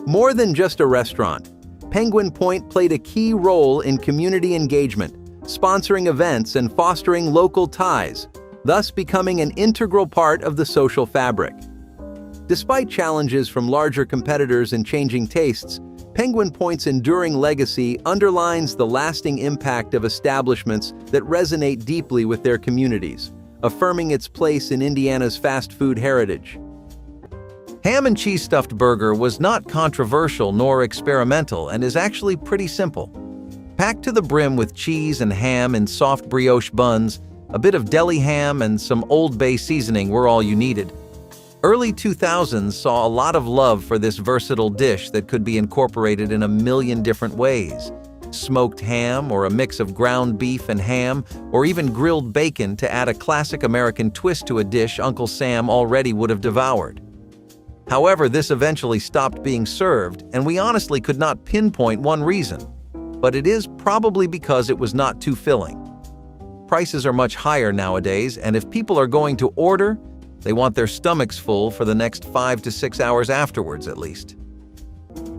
More than just a restaurant, Penguin Point played a key role in community engagement, sponsoring events and fostering local ties. thus becoming an integral part of the social fabric. Despite challenges from larger competitors and changing tastes, Penguin Point's enduring legacy underlines the lasting impact of establishments that resonate deeply with their communities, affirming its place in Indiana's fast food heritage. Ham and cheese stuffed burger was not controversial nor experimental and is actually pretty simple. Packed to the brim with cheese and ham in soft brioche buns, a bit of deli ham and some Old Bay seasoning were all you needed. Early 2000s saw a lot of love for this versatile dish that could be incorporated in a million different ways. Smoked ham or a mix of ground beef and ham, or even grilled bacon to add a classic American twist to a dish Uncle Sam already would have devoured. However, this eventually stopped being served, and we honestly could not pinpoint one reason. But it is probably because it was not too filling. Prices are much higher nowadays, and if people are going to order, they want their stomachs full for the next 5 to 6 hours afterwards, at least.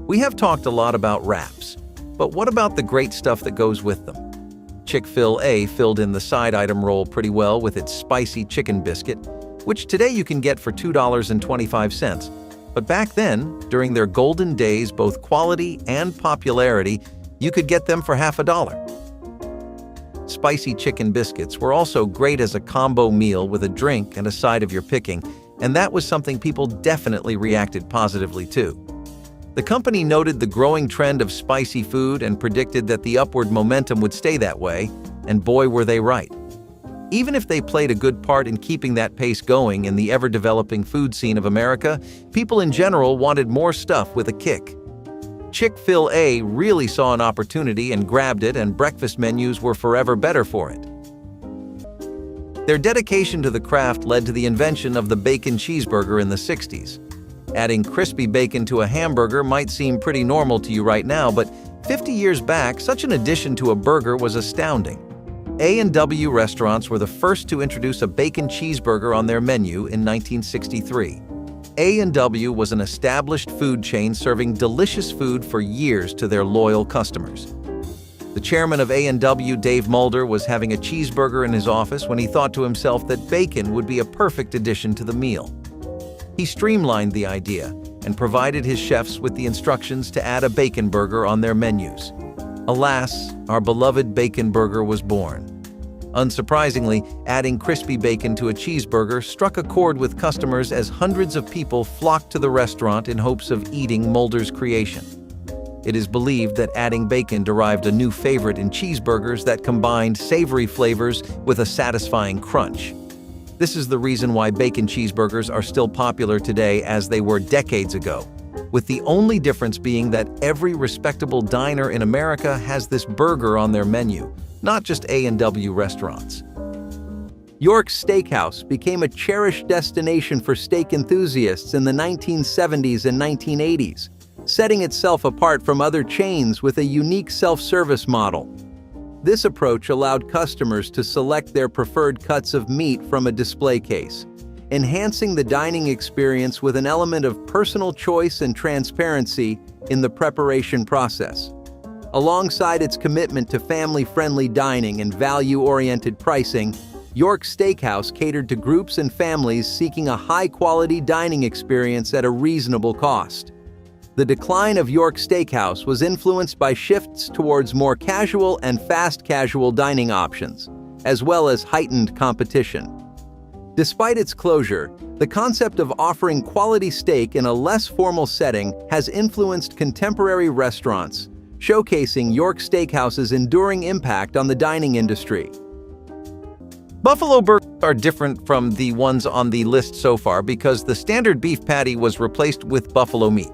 We have talked a lot about wraps, but what about the great stuff that goes with them? Chick-fil-A filled in the side item role pretty well with its spicy chicken biscuit, which today you can get for $2.25. But back then, during their golden days, both quality and popularity, you could get them for $50. Spicy chicken biscuits were also great as a combo meal with a drink and a side of your picking, and that was something people definitely reacted positively to. The company noted the growing trend of spicy food and predicted that the upward momentum would stay that way, and boy were they right. Even if they played a good part in keeping that pace going in the ever-developing food scene of America, people in general wanted more stuff with a kick. Chick-fil-A really saw an opportunity and grabbed it, and breakfast menus were forever better for it. Their dedication to the craft led to the invention of the bacon cheeseburger in the 60s. Adding crispy bacon to a hamburger might seem pretty normal to you right now, but 50 years back, such an addition to a burger was astounding. A&W restaurants were the first to introduce a bacon cheeseburger on their menu in 1963. A&W was an established food chain serving delicious food for years to their loyal customers. The chairman of A&W, Dave Mulder, was having a cheeseburger in his office when he thought to himself that bacon would be a perfect addition to the meal. He streamlined the idea and provided his chefs with the instructions to add a bacon burger on their menus. Alas, our beloved bacon burger was born. Unsurprisingly, adding crispy bacon to a cheeseburger struck a chord with customers as hundreds of people flocked to the restaurant in hopes of eating Mulder's creation. It is believed that adding bacon derived a new favorite in cheeseburgers that combined savory flavors with a satisfying crunch. This is the reason why bacon cheeseburgers are still popular today as they were decades ago, with the only difference being that every respectable diner in America has this burger on their menu, not just A&W restaurants. York's Steakhouse became a cherished destination for steak enthusiasts in the 1970s and 1980s, setting itself apart from other chains with a unique self-service model. This approach allowed customers to select their preferred cuts of meat from a display case, enhancing the dining experience with an element of personal choice and transparency in the preparation process. Alongside its commitment to family-friendly dining and value-oriented pricing, York's Steakhouse catered to groups and families seeking a high-quality dining experience at a reasonable cost. The decline of York's Steakhouse was influenced by shifts towards more casual and fast casual dining options, as well as heightened competition. Despite its closure, the concept of offering quality steak in a less formal setting has influenced contemporary restaurants, showcasing York Steakhouse's enduring impact on the dining industry. Buffalo burgers are different from the ones on the list so far because the standard beef patty was replaced with buffalo meat.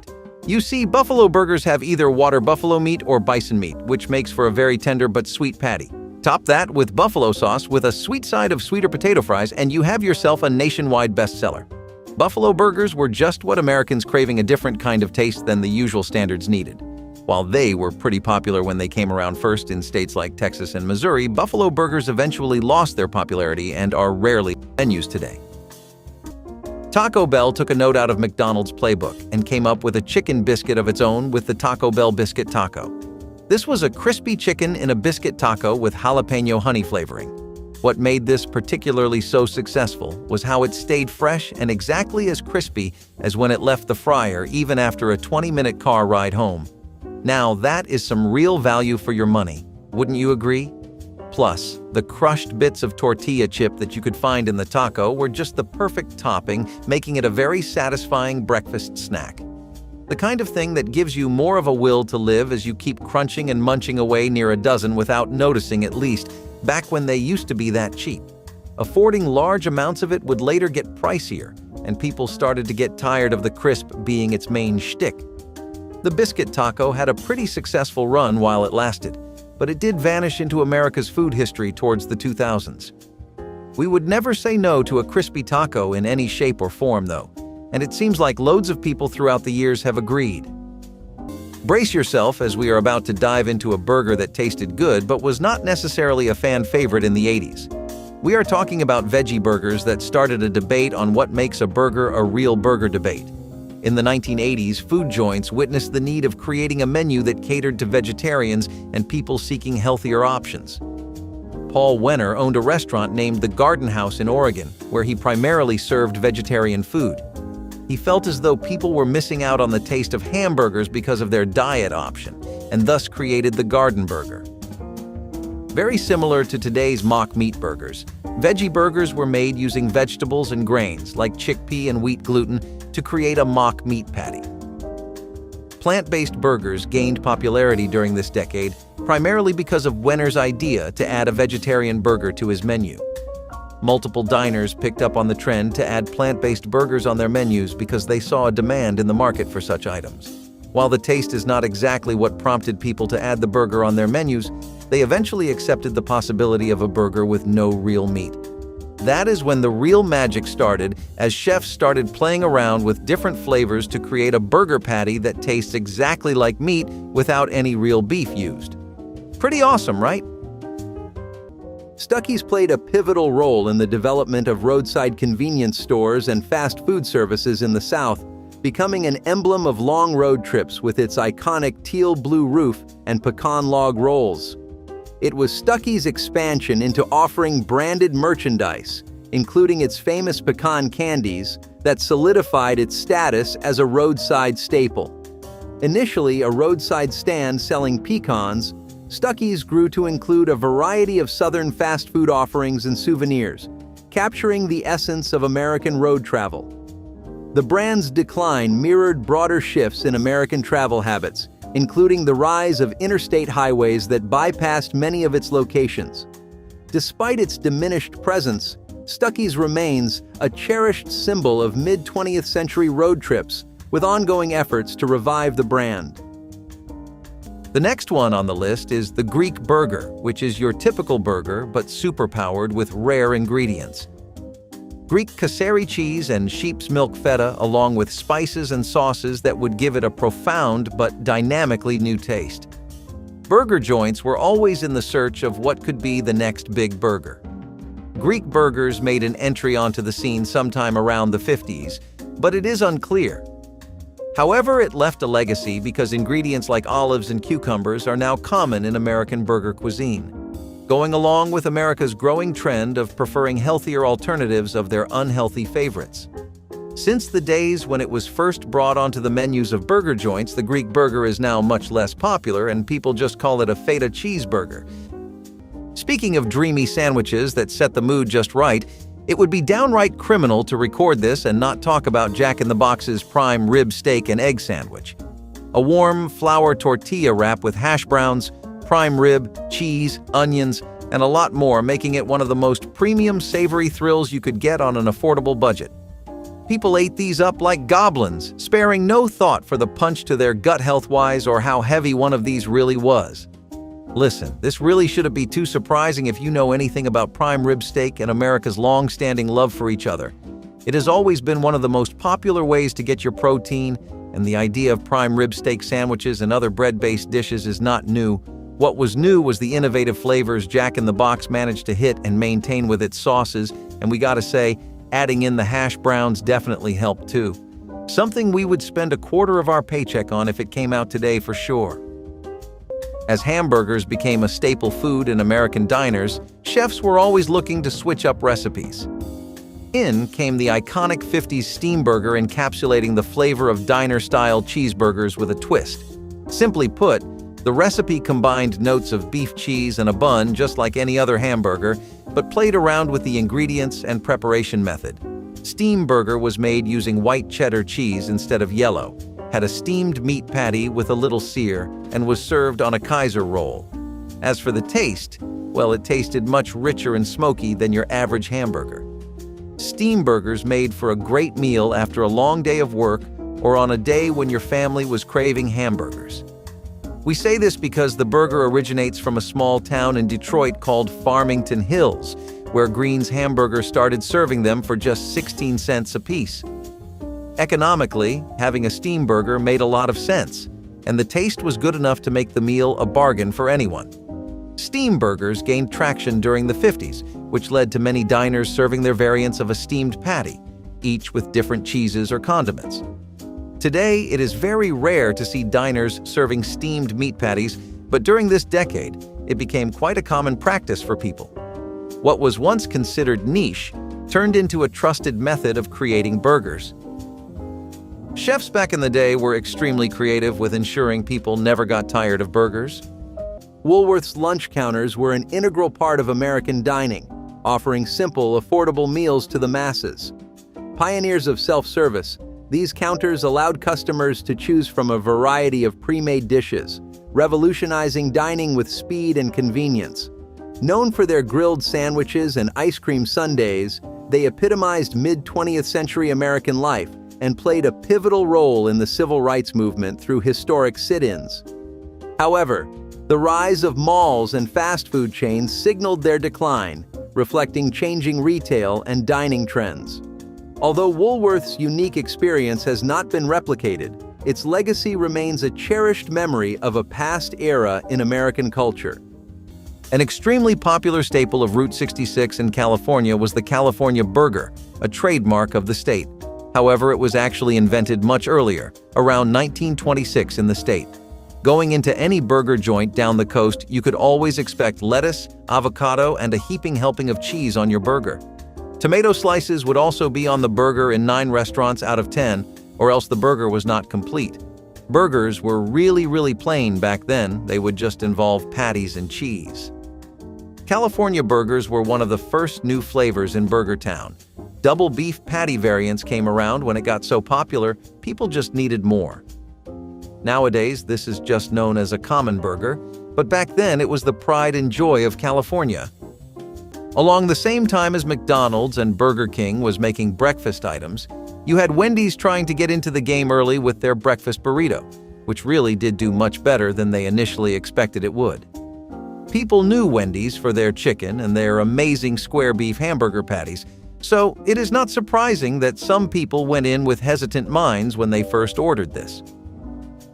You see, buffalo burgers have either water buffalo meat or bison meat, which makes for a very tender but sweet patty. Top that with buffalo sauce with a sweet side of sweeter potato fries, and you have yourself a nationwide bestseller. Buffalo burgers were just what Americans craving a different kind of taste than the usual standards needed. While they were pretty popular when they came around first in states like Texas and Missouri, buffalo burgers eventually lost their popularity and are rarely on menus today. Taco Bell took a note out of McDonald's playbook and came up with a chicken biscuit of its own with the Taco Bell Biscuit Taco. This was a crispy chicken in a biscuit taco with jalapeno honey flavoring. What made this particularly so successful was how it stayed fresh and exactly as crispy as when it left the fryer even after a 20-minute car ride home. Now that is some real value for your money, wouldn't you agree? Plus, the crushed bits of tortilla chip that you could find in the taco were just the perfect topping, making it a very satisfying breakfast snack. The kind of thing that gives you more of a will to live as you keep crunching and munching away near a dozen without noticing, at least, back when they used to be that cheap. Affording large amounts of it would later get pricier, and people started to get tired of the crisp being its main shtick. The Biscuit Taco had a pretty successful run while it lasted, but it did vanish into America's food history towards the 2000s. We would never say no to a crispy taco in any shape or form, though, and it seems like loads of people throughout the years have agreed. Brace yourself as we are about to dive into a burger that tasted good but was not necessarily a fan favorite in the 80s. We are talking about Veggie Burgers that started a debate on what makes a burger a real burger debate. In the 1980s, food joints witnessed the need of creating a menu that catered to vegetarians and people seeking healthier options. Paul Wenner owned a restaurant named the Garden House in Oregon, where he primarily served vegetarian food. He felt as though people were missing out on the taste of hamburgers because of their diet option, and thus created the Garden Burger. Very similar to today's mock meat burgers, Veggie Burgers were made using vegetables and grains like chickpea and wheat gluten to create a mock meat patty. Plant-based burgers gained popularity during this decade, primarily because of Wenner's idea to add a vegetarian burger to his menu. Multiple diners picked up on the trend to add plant-based burgers on their menus because they saw a demand in the market for such items. While the taste is not exactly what prompted people to add the burger on their menus, they eventually accepted the possibility of a burger with no real meat. That is when the real magic started, as chefs started playing around with different flavors to create a burger patty that tastes exactly like meat without any real beef used. Pretty awesome, right? Stuckey's played a pivotal role in the development of roadside convenience stores and fast food services in the South, becoming an emblem of long road trips with its iconic teal-blue roof and pecan log rolls. It was Stuckey's expansion into offering branded merchandise, including its famous pecan candies, that solidified its status as a roadside staple. Initially a roadside stand selling pecans, Stuckey's grew to include a variety of Southern fast food offerings and souvenirs, capturing the essence of American road travel. The brand's decline mirrored broader shifts in American travel habits, including the rise of interstate highways that bypassed many of its locations. Despite its diminished presence, Stuckey's remains a cherished symbol of mid-20th century road trips, with ongoing efforts to revive the brand. The next one on the list is the Greek burger, which is your typical burger but superpowered with rare ingredients. Greek Kasseri cheese and sheep's milk feta, along with spices and sauces that would give it a profound but dynamically new taste. Burger joints were always in the search of what could be the next big burger. Greek burgers made an entry onto the scene sometime around the 50s, but it is unclear. However, it left a legacy because ingredients like olives and cucumbers are now common in American burger cuisine, going along with America's growing trend of preferring healthier alternatives of their unhealthy favorites. Since the days when it was first brought onto the menus of burger joints, the Greek burger is now much less popular and people just call it a feta cheeseburger. Speaking of dreamy sandwiches that set the mood just right, it would be downright criminal to record this and not talk about Jack in the Box's prime rib steak and egg sandwich. A warm flour tortilla wrap with hash browns, prime rib, cheese, onions, and a lot more, making it one of the most premium savory thrills you could get on an affordable budget. People ate these up like goblins, sparing no thought for the punch to their gut health-wise or how heavy one of these really was. Listen, this really shouldn't be too surprising if you know anything about prime rib steak and America's long-standing love for each other. It has always been one of the most popular ways to get your protein, and the idea of prime rib steak sandwiches and other bread-based dishes is not new. What was new was the innovative flavors Jack in the Box managed to hit and maintain with its sauces, and we gotta say, adding in the hash browns definitely helped too. Something we would spend a quarter of our paycheck on if it came out today for sure. As hamburgers became a staple food in American diners, chefs were always looking to switch up recipes. In came the iconic 50s steam burger, encapsulating the flavor of diner-style cheeseburgers with a twist. Simply put, the recipe combined notes of beef cheese and a bun just like any other hamburger, but played around with the ingredients and preparation method. Steam burger was made using white cheddar cheese instead of yellow, had a steamed meat patty with a little sear, and was served on a Kaiser roll. As for the taste, well, it tasted much richer and smoky than your average hamburger. Steam burgers made for a great meal after a long day of work or on a day when your family was craving hamburgers. We say this because the burger originates from a small town in Detroit called Farmington Hills, where Green's Hamburger started serving them for just 16 cents a piece. Economically, having a steam burger made a lot of sense, and the taste was good enough to make the meal a bargain for anyone. Steam burgers gained traction during the 50s, which led to many diners serving their variants of a steamed patty, each with different cheeses or condiments. Today, it is very rare to see diners serving steamed meat patties, but during this decade, it became quite a common practice for people. What was once considered niche turned into a trusted method of creating burgers. Chefs back in the day were extremely creative with ensuring people never got tired of burgers. Woolworth's lunch counters were an integral part of American dining, offering simple, affordable meals to the masses. Pioneers of self-service, these counters allowed customers to choose from a variety of pre-made dishes, revolutionizing dining with speed and convenience. Known for their grilled sandwiches and ice cream sundaes, they epitomized mid-20th century American life and played a pivotal role in the civil rights movement through historic sit-ins. However, the rise of malls and fast food chains signaled their decline, reflecting changing retail and dining trends. Although Woolworth's unique experience has not been replicated, its legacy remains a cherished memory of a past era in American culture. An extremely popular staple of Route 66 in California was the California burger, a trademark of the state. However, it was actually invented much earlier, around 1926 in the state. Going into any burger joint down the coast, you could always expect lettuce, avocado, and a heaping helping of cheese on your burger. Tomato slices would also be on the burger in 9 restaurants out of 10, or else the burger was not complete. Burgers were really plain back then. They would just involve patties and cheese. California burgers were one of the first new flavors in Burger Town. Double beef patty variants came around when it got so popular, people just needed more. Nowadays, this is just known as a common burger, but back then it was the pride and joy of California. Along the same time as McDonald's and Burger King was making breakfast items, you had Wendys trying to get into the game early with their breakfast burrito, which really did do much better than they initially expected it would. People knew Wendys for their chicken and their amazing square beef hamburger patties, so it is not surprising that some people went in with hesitant minds when they first ordered this.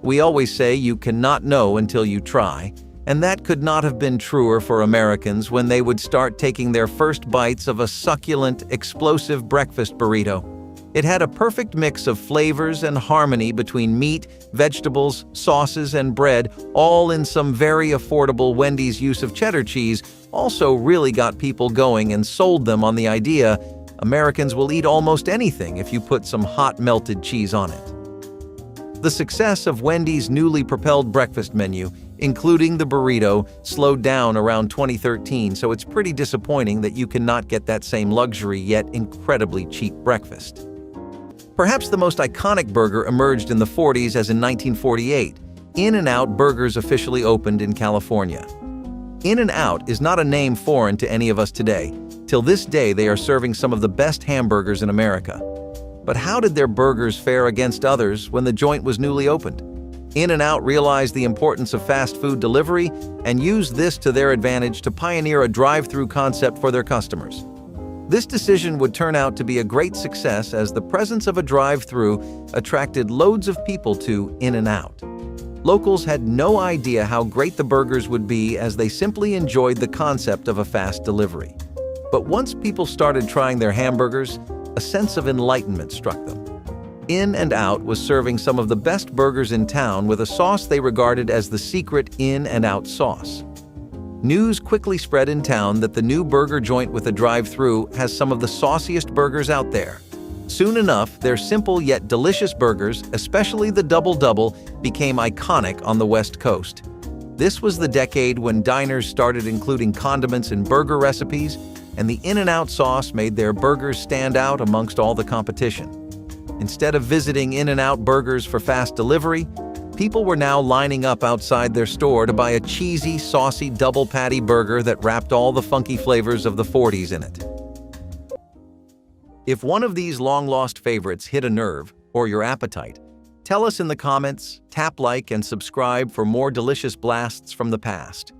We always say you cannot know until you try, and that could not have been truer for Americans when they would start taking their first bites of a succulent, explosive breakfast burrito. It had a perfect mix of flavors and harmony between meat, vegetables, sauces, and bread, all in some very affordable. Wendys' use of cheddar cheese also really got people going and sold them on the idea Americans will eat almost anything if you put some hot melted cheese on it. The success of Wendys' newly propelled breakfast menu, including the burrito, slowed down around 2013, so it's pretty disappointing that you cannot get that same luxury yet incredibly cheap breakfast. Perhaps the most iconic burger emerged in the 40s, as in 1948. InNOut Burgers officially opened in California. InNOut is not a name foreign to any of us today. Till this day, they are serving some of the best hamburgers in America. But how did their burgers fare against others when the joint was newly opened? InNOut realized the importance of fast food delivery and used this to their advantage to pioneer a drive-through concept for their customers. This decision would turn out to be a great success, as the presence of a drive-through attracted loads of people to InNOut. Locals had no idea how great the burgers would be, as they simply enjoyed the concept of a fast delivery. But once people started trying their hamburgers, a sense of enlightenment struck them. InNOut was serving some of the best burgers in town with a sauce they regarded as the secret InNOut sauce. News quickly spread in town that the new burger joint with a drive-thru has some of the sauciest burgers out there. Soon enough, their simple yet delicious burgers, especially the Double-Double, became iconic on the West Coast. This was the decade when diners started including condiments in burger recipes, and the InNOut sauce made their burgers stand out amongst all the competition. Instead of visiting InNOut Burgers for fast delivery, people were now lining up outside their store to buy a cheesy, saucy double patty burger that wrapped all the funky flavors of the 40s in it. If one of these long-lost favorites hit a nerve or your appetite, tell us in the comments, tap like and subscribe for more delicious blasts from the past.